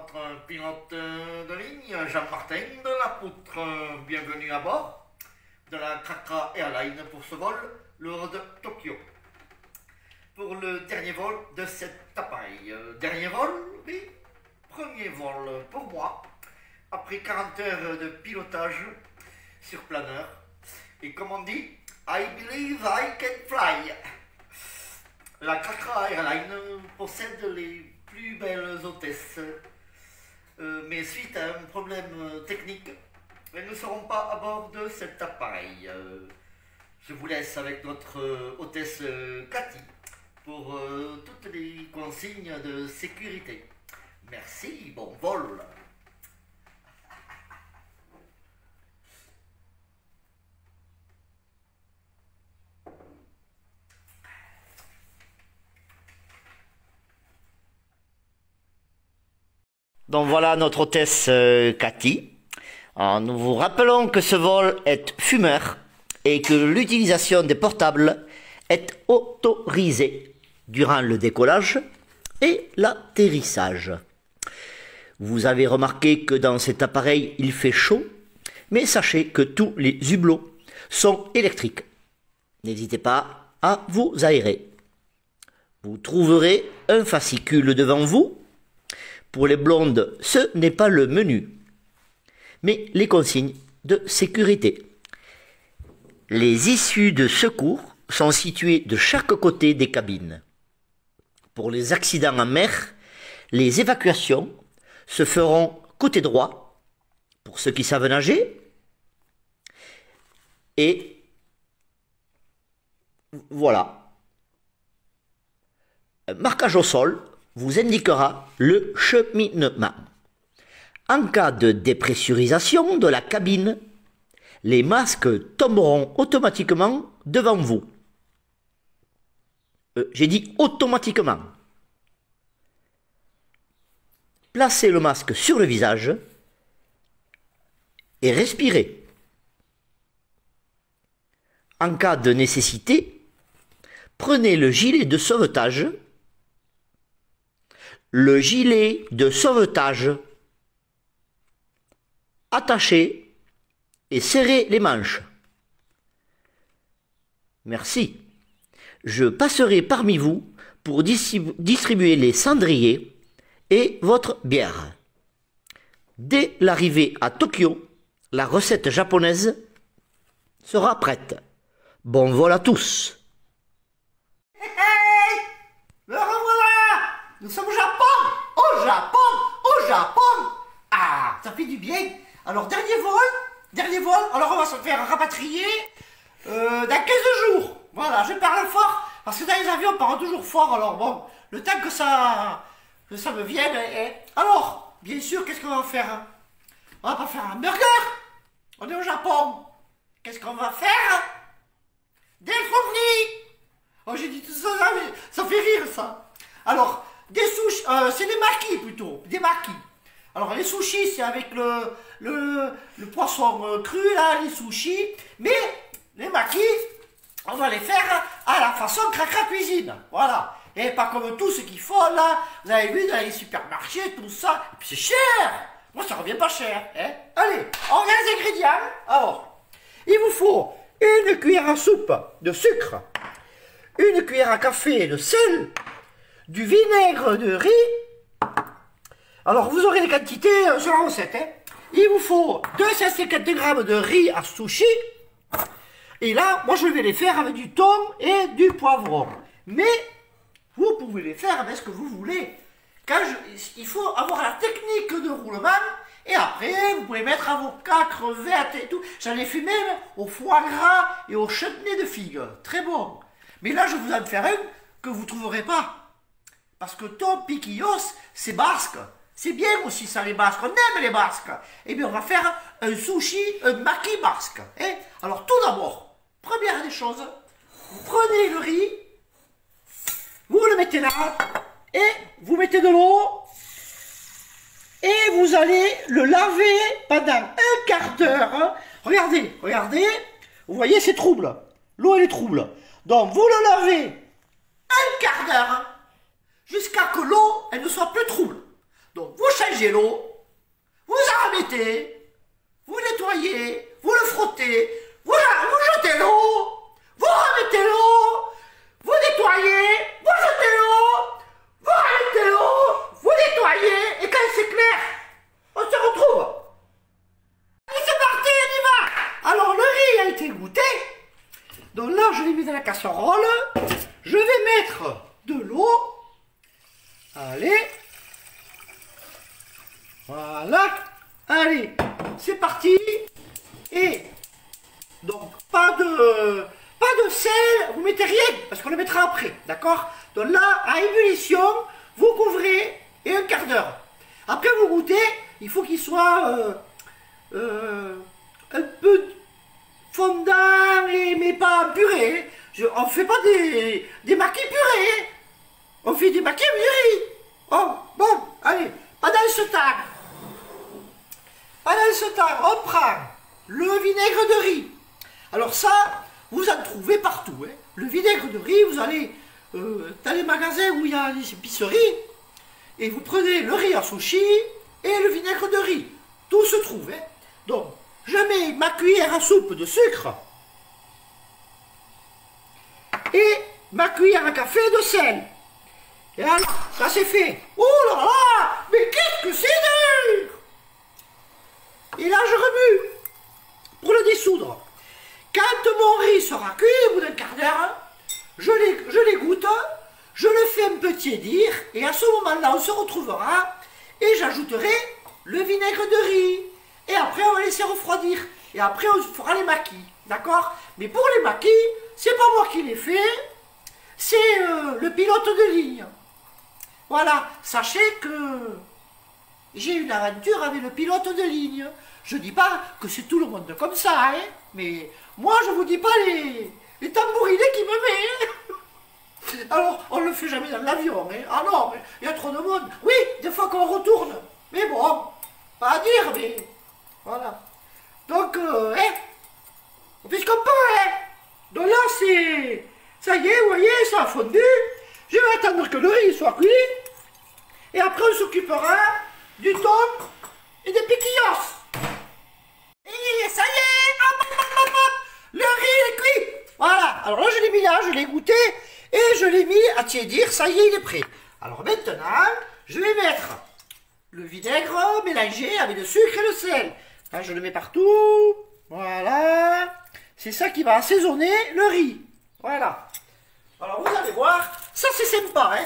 votre pilote de ligne, Jean-Martin de la Poutre. Bienvenue à bord de la Krakra Airlines pour ce vol, le de Tokyo. Pour le dernier vol de cet appareil. Dernier vol, oui, premier vol pour moi, après 40 heures de pilotage sur planeur. Et comme on dit, I believe I can fly. La Krakra Airlines possède les plus belles hôtesses, mais suite à un problème technique, elles ne seront pas à bord de cet appareil. Je vous laisse avec notre hôtesse Cathy pour toutes les consignes de sécurité. Merci, bon vol. Donc voilà notre hôtesse Cathy. Alors, nous vous rappelons que ce vol est fumeur et que l'utilisation des portables est autorisée durant le décollage et l'atterrissage. Vous avez remarqué que dans cet appareil il fait chaud, mais sachez que tous les hublots sont électriques. N'hésitez pas à vous aérer. Vous trouverez un fascicule devant vous. Pour les blondes, ce n'est pas le menu, mais les consignes de sécurité. Les issues de secours sont situées de chaque côté des cabines. Pour les accidents en mer, les évacuations se feront côté droit, pour ceux qui savent nager, et voilà. Un marquage au sol vous indiquera le cheminement. En cas de dépressurisation de la cabine, les masques tomberont automatiquement devant vous. J'ai dit automatiquement. Placez le masque sur le visage et respirez. En cas de nécessité, prenez le gilet de sauvetage. Le gilet de sauvetage, attachez et serrez les manches. Merci. Je passerai parmi vous pour distribuer les cendriers et votre bière. Dès l'arrivée à Tokyo, la recette japonaise sera prête. Bon vol à tous. Me revoilà! Nous sommes au Japon! Au Japon! Au Japon! Ah, ça fait du bien! Alors, dernier vol, alors on va se faire rapatrier dans 15 jours. Voilà, je parle fort, parce que dans les avions, on parle toujours fort, alors bon, le temps que ça me vienne. Alors, bien sûr, qu'est-ce qu'on va faire? On va pas faire un burger! On est au Japon! Qu'est-ce qu'on va faire? Des fruits! Oh, j'ai dit tout ça, mais ça fait rire, ça! Alors, des sushis, c'est des makis plutôt, des makis. Alors les sushis c'est avec le poisson cru là, les sushis, mais les makis, on va les faire à la façon Krakra Cuisine, voilà. Et pas comme tout ce qu'il faut là, vous avez vu dans les supermarchés, tout ça, et puis c'est cher. Moi ça revient pas cher, hein. Allez, on regarde les ingrédients. Alors, il vous faut une cuillère à soupe de sucre, une cuillère à café de sel, du vinaigre de riz. Alors vous aurez les quantités sur la recette. Hein. Il vous faut 250 g de riz à sushi. Et là, moi je vais les faire avec du thon et du poivron. Mais vous pouvez les faire avec ce que vous voulez. Il faut avoir la technique de roulement. Et après, vous pouvez mettre avocat, crevette et tout. J'en ai fait même au foie gras et au chutney de figues. Très bon. Mais là, je vous en faire un que vous ne trouverez pas. Parce que ton piquillos, c'est basque. C'est bien aussi ça, les basques. On aime les basques. Eh bien, on va faire un sushi, un maki basque. Hein. Alors, tout d'abord, première des choses, vous prenez le riz, vous le mettez là, et vous mettez de l'eau, et vous allez le laver pendant un quart d'heure. Regardez, regardez, vous voyez, c'est trouble. L'eau, elle est trouble. Donc, vous le lavez un quart d'heure, jusqu'à que l'eau, elle ne soit plus trouble. Donc vous changez l'eau, vous en remettez, vous nettoyez, vous le frottez, vous jetez l'eau, vous remettez l'eau, vous nettoyez, vous jetez l'eau, vous remettez l'eau, vous nettoyez, et quand c'est clair, on se retrouve. Allez, c'est parti, on y va. Alors le riz a été goûté, donc là je l'ai mis dans la casserole, je vais mettre de l'eau, allez, voilà, allez, c'est parti, et donc pas de sel, vous mettez rien, parce qu'on le mettra après, d'accord? Donc là, à ébullition, vous couvrez, et un quart d'heure. Après vous goûtez, il faut qu'il soit un peu fondant, mais pas puré. On ne fait pas des maquis purés, on fait des maquis riz. Oh, bon, allez, pendant ce temps, on prend le vinaigre de riz. Alors ça, vous en trouvez partout. Hein. Le vinaigre de riz, vous allez dans les magasins où il y a les épiceries, et vous prenez le riz à sushi et le vinaigre de riz. Tout se trouve. Hein. Donc, je mets ma cuillère à soupe de sucre et ma cuillère à café de sel. Et alors, ça c'est fait. Oh là là, mais qu'est-ce que c'est dur! Et là, je remue pour le dissoudre. Quand mon riz sera cuit, au bout d'un quart d'heure, je l'égoutte, je le fais un peu tiédir, et à ce moment-là, on se retrouvera, et j'ajouterai le vinaigre de riz. Et après, on va laisser refroidir. Et après, on fera les maquis. D'accord? Mais pour les maquis, c'est pas moi qui les fais, c'est le pilote de ligne. Voilà. Sachez que j'ai une aventure avec le pilote de ligne. Je dis pas que c'est tout le monde comme ça, hein, mais moi, je vous dis pas les tambourinets qui me met. Alors, on le fait jamais dans l'avion, hein. Ah non, il y a trop de monde. Oui, des fois qu'on retourne. Mais bon, pas à dire, mais voilà. Donc, hein, on fait ce qu'on peut, hein. Donc là, c'est... Ça y est, vous voyez, ça a fondu. Je vais attendre que le riz soit cuit. Et après, on s'occupera du thon et des piquillos. Et ça y est, hop, hop, hop, hop, le riz est cuit. Voilà, alors là, je l'ai mis là, je l'ai goûté. Et je l'ai mis à tiédir, ça y est, il est prêt. Alors maintenant, je vais mettre le vinaigre mélangé avec le sucre et le sel. Là, je le mets partout. Voilà. C'est ça qui va assaisonner le riz. Voilà. Alors, vous allez voir, ça c'est sympa, hein.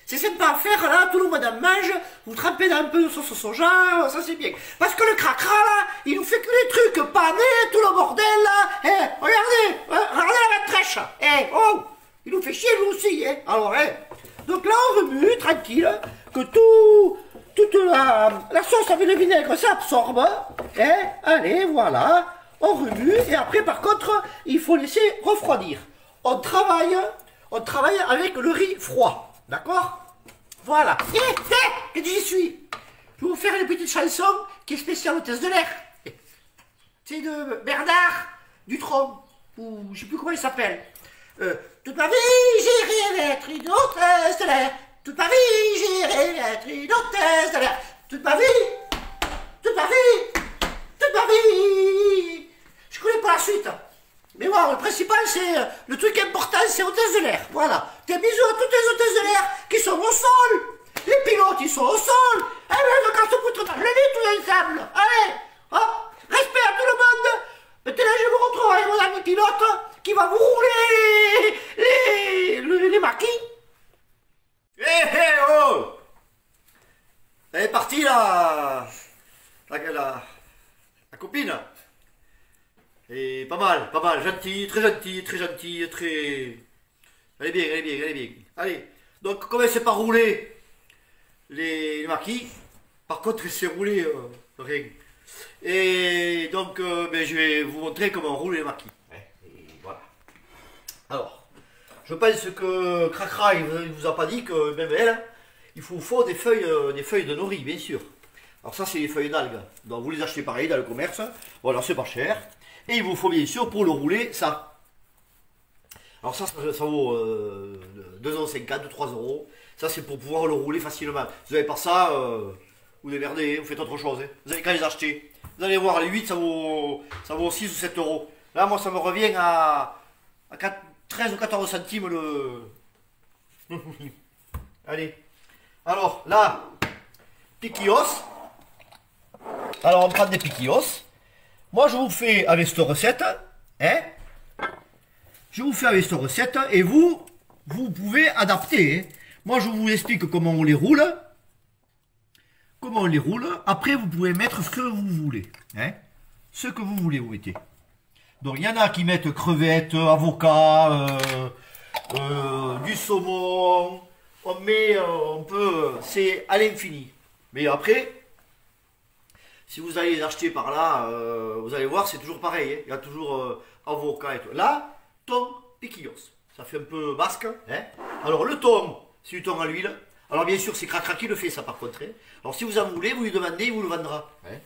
C'est sympa à faire, là, tout le monde en mange. Vous trempez dans un peu de sauce soja, ça c'est bien. Parce que le cracra, là, il nous fait que les trucs panés, tout le bordel, là. Eh, regardez la trèche. Eh, oh, il nous fait chier, lui aussi, hein. Alors, hein. Donc là, on remue, tranquille, que toute la sauce avec le vinaigre s'absorbe. Hein. Allez, voilà. On remue, et après, par contre, il faut laisser refroidir. On travaille avec le riz froid. D'accord? Voilà. Et j'y suis. Je vais vous faire une petite chanson qui est spéciale hôtesse de l'air. C'est de Bernard Dutronc, ou je sais plus comment il s'appelle. Toute ma vie, j'ai rêvé d'être une hôtesse de l'air. Toute ma vie, j'ai rêvé d'être une hôtesse de l'air. Toute ma vie, toute ma vie, toute ma vie. Je connais pas la suite. Mais bon, le principal, c'est le truc important, c'est hôtesse de l'air. Voilà. Des bisous à toutes les hôtesses de l'air qui sont au sol. Les pilotes, ils sont au sol. Allez, le casse-poutre dans le lit, tous ensemble. Allez, hop, respect à tout le monde. Maintenant, je vous retrouve avec mon ami pilote qui va vous rouler les maquis. Oh! Elle est partie, la copine. Et pas mal, gentille, très... Elle est bien. Allez, donc commencez par rouler les maquis. Par contre, laissez rouler rien. Et donc, je vais vous montrer comment on roule les maquis. Et voilà. Alors, je pense que Cracra, il vous a pas dit que même elle, il faut des feuilles de nori, bien sûr. Alors ça, c'est les feuilles d'algues. Donc vous les achetez pareil dans le commerce. Voilà, c'est pas cher. Et il vous faut bien sûr pour le rouler ça. Alors ça vaut 2,50 €, 3 €. Ça, c'est pour pouvoir le rouler facilement. Vous n'avez pas ça, vous démerdez, vous faites autre chose. Hein. Vous allez quand les acheter. Vous allez voir, les 8, ça vaut 6 ou 7 €. Là, moi, ça me revient à 13 ou 14 centimes le... Allez. Alors, là, piquillos. Alors, on prend des piquillos. Moi, je vous fais avec cette recette. Hein? Je vous fais avec cette recette. Et vous pouvez adapter. Hein. Moi, je vous explique comment on les roule. Comment on les roule. Après, vous pouvez mettre ce que vous voulez. Hein? Ce que vous voulez, vous mettez. Donc, il y en a qui mettent crevettes, avocats, du saumon. On peut... C'est à l'infini. Mais après... Si vous allez les acheter par là, vous allez voir, c'est toujours pareil. Hein. Il y a toujours avocat et tout. Là, thon piquillos. Ça fait un peu basque. Hein. Alors, le thon, c'est du thon à l'huile. Alors, bien sûr, c'est Cracra qui le fait, ça, par contre. Hein. Alors, si vous en voulez, vous lui demandez, il vous le vendra. Hein.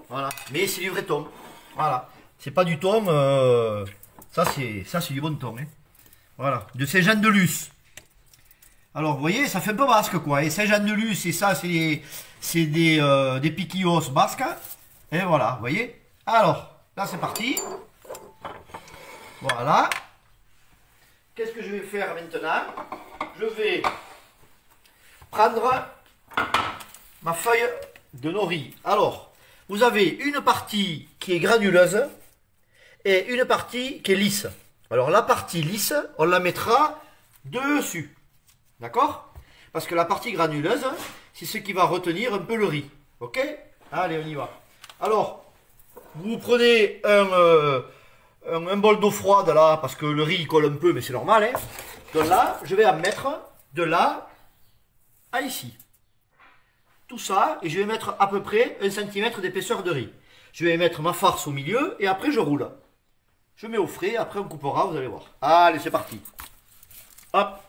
Voilà. Mais c'est du vrai thon. Voilà. C'est pas du thon. Ça, c'est du bon thon. Hein. Voilà. De Saint-Jean-de-Luz. Alors, vous voyez, ça fait un peu basque, quoi. Et Saint-Jean-de-Luz, et ça, c'est des piquillos basques. Et voilà, vous voyez. Alors, là, c'est parti. Voilà. Qu'est-ce que je vais faire maintenant? Je vais prendre ma feuille de nori. Alors, vous avez une partie qui est granuleuse et une partie qui est lisse. Alors, la partie lisse, on la mettra dessus. D'accord? Parce que la partie granuleuse, c'est ce qui va retenir un peu le riz. Ok? Allez, on y va. Alors, vous prenez un bol d'eau froide là, parce que le riz il colle un peu, mais c'est normal. Hein? Donc là, je vais en mettre de là à ici. Tout ça, et je vais mettre à peu près 1 cm d'épaisseur de riz. Je vais mettre ma farce au milieu, et après je roule. Je mets au frais, après on coupera, vous allez voir. Allez, c'est parti. Hop.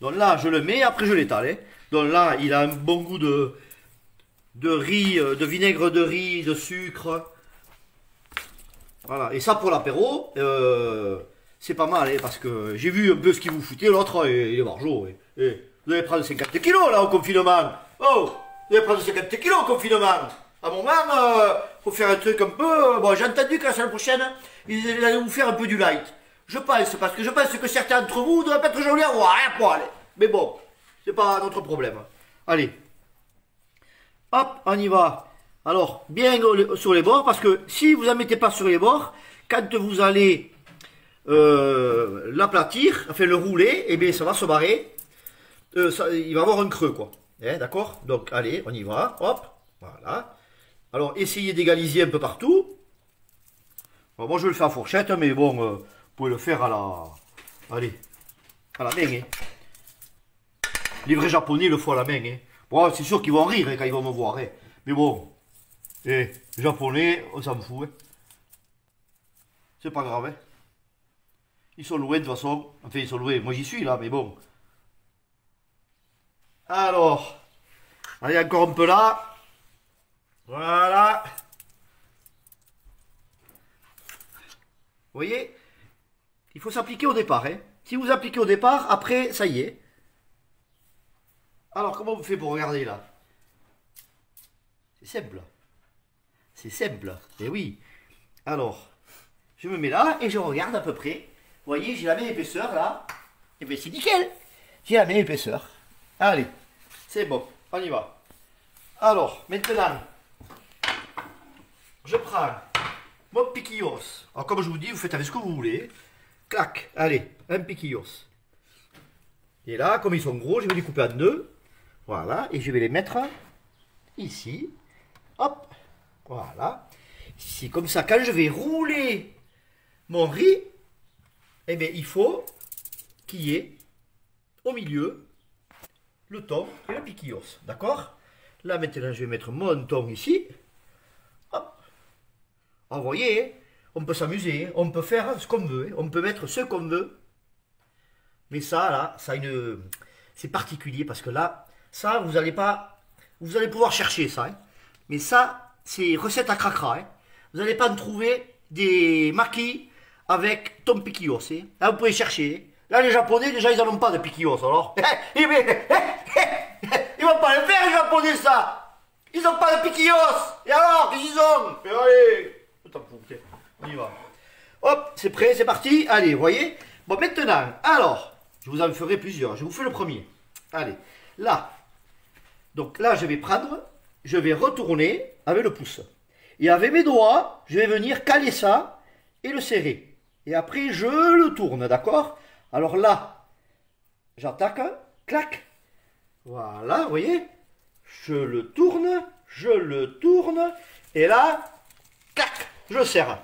Donc là, je le mets, après je l'étale. Hein. Donc là, il a un bon goût de riz, de vinaigre de riz, de sucre. Voilà. Et ça, pour l'apéro, c'est pas mal. Hein, parce que j'ai vu un peu ce qu'il vous foutait. L'autre, il est margeau. Hein. Et vous allez prendre 50 kilos là au confinement. Oh, vous allez prendre 50 kilos au confinement. À un moment, faut faire un truc un peu... Bon, j'ai entendu que la semaine prochaine, ils allaient vous faire un peu du light. Je pense, parce que je pense que certains d'entre vous doivent être jolis à voir, hein, pour aller. Mais bon, c'est pas notre problème. Allez. Hop, on y va. Alors, bien sur les bords, parce que si vous n'en mettez pas sur les bords, quand vous allez l'aplatir, enfin le rouler, eh bien ça va se barrer. Il va avoir un creux, quoi. Hein, d'accord? Donc, allez, on y va. Hop, voilà. Alors, essayez d'égaliser un peu partout. Bon, moi, je le fais à fourchette, mais bon... vous pouvez le faire à la... Allez, à la main. Hein. Les vrais japonais le font à la main. Hein. Bon, c'est sûr qu'ils vont rire hein, quand ils vont me voir. Hein. Mais bon, les japonais, on s'en fout. Hein. C'est pas grave. Hein. Ils sont loués de toute façon. Enfin, ils sont loués. Moi, j'y suis là, mais bon. Alors, allez, encore un peu là. Voilà. Vous voyez? Il faut s'appliquer au départ. Hein. Si vous appliquez au départ, après, ça y est. Alors, comment vous faites pour regarder là? C'est simple. C'est simple. Eh oui. Alors, je me mets là et je regarde à peu près. Vous voyez, j'ai la même épaisseur là. Et bien, c'est nickel. J'ai la même épaisseur. Allez, c'est bon. On y va. Alors, maintenant, je prends mon piquillos. Alors, comme je vous dis, vous faites avec ce que vous voulez. Clac, allez, un piquillos. Et là, comme ils sont gros, je vais les couper en deux. Voilà, et je vais les mettre ici. Hop, voilà. C'est comme ça, quand je vais rouler mon riz, eh bien, il faut qu'il y ait au milieu le thon et le piquillos. D'accord? Là, maintenant, je vais mettre mon thon ici. Hop. Alors, vous voyez, on peut s'amuser, on peut faire ce qu'on veut, on peut mettre ce qu'on veut. Mais ça, là, c'est particulier parce que là, ça, vous allez pouvoir chercher ça. Hein. Mais ça, c'est recette à cracra. Hein. Vous n'allez pas me trouver des maquis avec ton piquillos. Hein. Là, vous pouvez chercher. Là, les Japonais, déjà, ils n'en ont pas de piquillos. Alors, ils vont pas le faire, les Japonais, ça. Ils n'ont pas de piquillos. Et alors, qu'est-ce qu'ils ont? Et allez, t'en fous, on y va. Hop, c'est prêt, c'est parti. Allez, vous voyez. Bon, maintenant, alors, je vous en ferai plusieurs. Je vous fais le premier. Allez, là. Donc là, je vais prendre, je vais retourner avec le pouce. Et avec mes doigts, je vais venir caler ça et le serrer. Et après, je le tourne, d'accord? Alors là, j'attaque, clac. Voilà, vous voyez? Je le tourne, et là, clac, je le serre.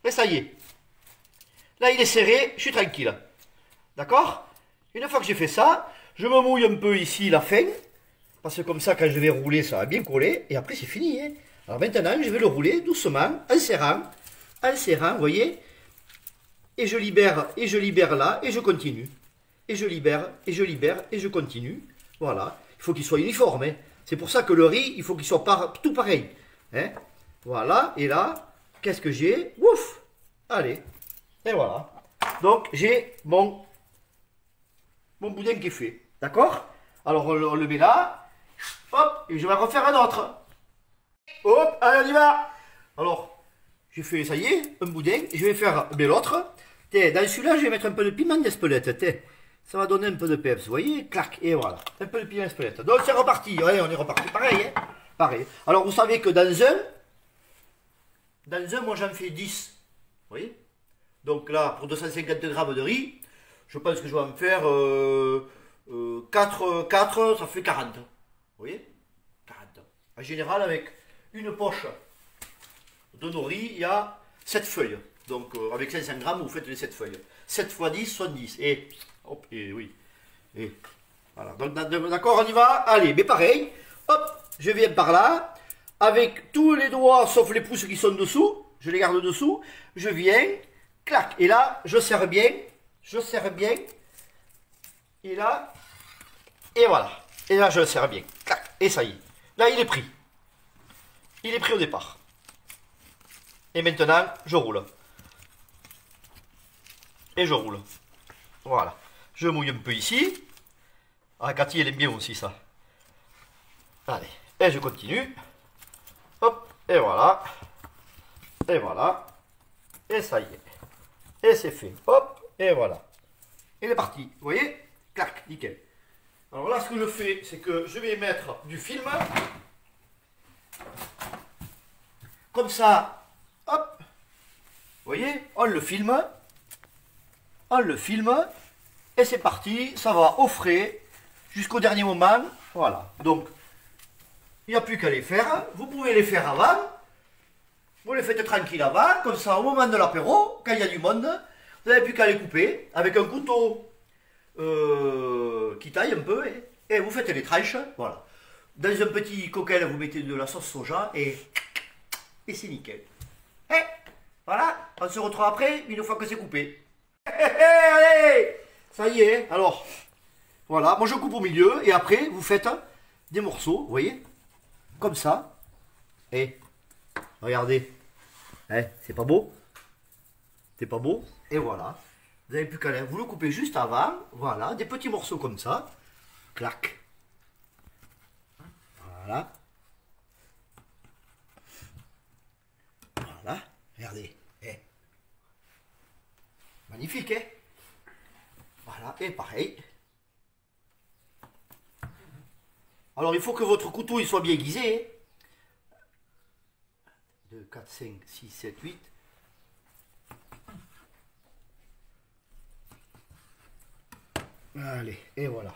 Et ça y est. Là, il est serré, je suis tranquille. D'accord? Une fois que j'ai fait ça, je me mouille un peu ici la fin. Parce que comme ça, quand je vais rouler, ça va bien coller. Et après, c'est fini. Hein. Alors maintenant, je vais le rouler doucement, en serrant, vous voyez. Et je libère là, et je continue. Et je libère, et je continue. Voilà. Il faut qu'il soit uniforme. Hein. C'est pour ça que le riz, il faut qu'il soit tout pareil. Hein. Voilà. Et là, qu'est-ce que j'ai? Ouf! Allez. Et voilà. Donc, j'ai mon boudin qui est fait. D'accord? Alors, on le met là. Hop, et je vais refaire un autre. Hop, allez, on y va. Alors, j'ai fait, ça y est, un boudin. Et je vais faire l'autre. Dans celui-là, je vais mettre un peu de piment d'Espelette. Ça va donner un peu de peps, vous voyez? Clac, et voilà. Un peu de piment d'Espelette. Donc, c'est reparti. Ouais, on est reparti. Pareil, hein? Pareil. Alors, vous savez que dans un, moi, j'en fais 10. Vous voyez? Donc là, pour 250 grammes de riz, je pense que je vais en faire 4, ça fait 40. Vous voyez? 40. En général, avec une poche de nos riz, il y a 7 feuilles. Donc avec 500 grammes, vous faites les 7 feuilles. 7 x 10, 70. Et hop, et oui. Et voilà. Donc d'accord, on y va. Allez, mais pareil. Hop, je viens par là. Avec tous les doigts, sauf les pouces qui sont dessous. Je les garde dessous. Je viens. Clac. Et là, je serre bien. Et là. Et voilà. Et là, je le serre bien. Clac. Et ça y est. Là, il est pris. Il est pris au départ. Et maintenant, je roule. Et je roule. Voilà. Je mouille un peu ici. Ah, Cathy, elle aime bien aussi ça. Allez. Et je continue. Hop. Et voilà. Et voilà. Et ça y est. Et c'est fait. Hop. Et voilà. Il est parti. Vous voyez? Clac. Nickel. Alors là, ce que je fais, c'est que je vais mettre du film. Comme ça. Hop. Vous voyez? On le filme. Et c'est parti. Ça va au frais jusqu'au dernier moment. Voilà. Donc, il n'y a plus qu'à les faire. Vous pouvez les faire avant. Vous les faites tranquille avant. Comme ça, au moment de l'apéro, quand il y a du monde, vous n'avez plus qu'à les couper avec un couteau qui taille un peu. Et vous faites les tranches. Voilà. Dans un petit coquel, vous mettez de la sauce soja et c'est nickel. Et voilà. On se retrouve après, une fois que c'est coupé. Allez, ça y est. Alors, voilà. Moi, je coupe au milieu et après, vous faites des morceaux, vous voyez, comme ça. Et regardez, hein, c'est pas beau? C'est pas beau? Et voilà. Vous n'avez plus qu'à vous le coupez juste avant. Voilà, des petits morceaux comme ça. Clac. Voilà. Voilà. Regardez. Eh. Magnifique, hein? Voilà, et pareil. Alors, il faut que votre couteau il soit bien aiguisé. 2, 4, 5, 6, 7, 8. Allez, et voilà.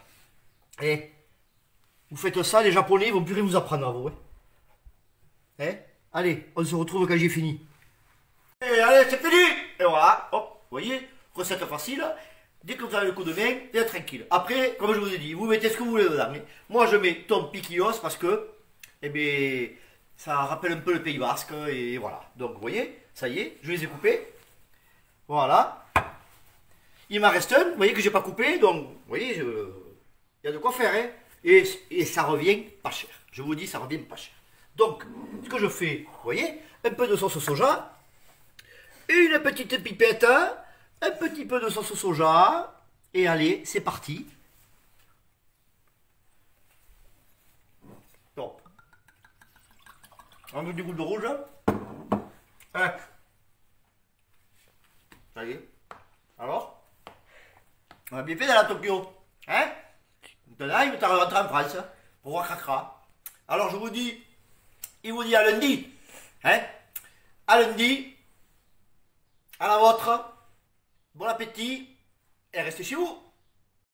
Et vous faites ça, les Japonais, ils vont plus rien vous apprendre à vous. Hein? Allez, on se retrouve quand j'ai fini. Et allez, c'est fini! Et voilà, hop, vous voyez, recette facile. Dès que vous avez le coup de main, vous êtes tranquille. Après, comme je vous ai dit, vous mettez ce que vous voulez dedans. Mais moi, je mets ton piquillos parce que, eh bien, ça rappelle un peu le Pays Basque. Et voilà. Donc, vous voyez, ça y est, je les ai coupés. Voilà. Il m'en reste un, vous voyez que j'ai pas coupé. Donc, vous voyez, il y a de quoi faire. Hein. Et ça revient pas cher. Je vous dis, ça revient pas cher. Donc, ce que je fais, vous voyez, un peu de sauce soja. une petite pipette, un petit peu de sauce soja, et allez, c'est parti. Top. Un peu du goût de rouge. Hein. Ça y est. Alors, on a bien fait dans la Tokyo. Hein? Maintenant, il va rentrer en France pour voir Cracra. Alors, je vous dis, il vous dit à lundi. Hein? À lundi. À la vôtre. Bon appétit. Et restez chez vous.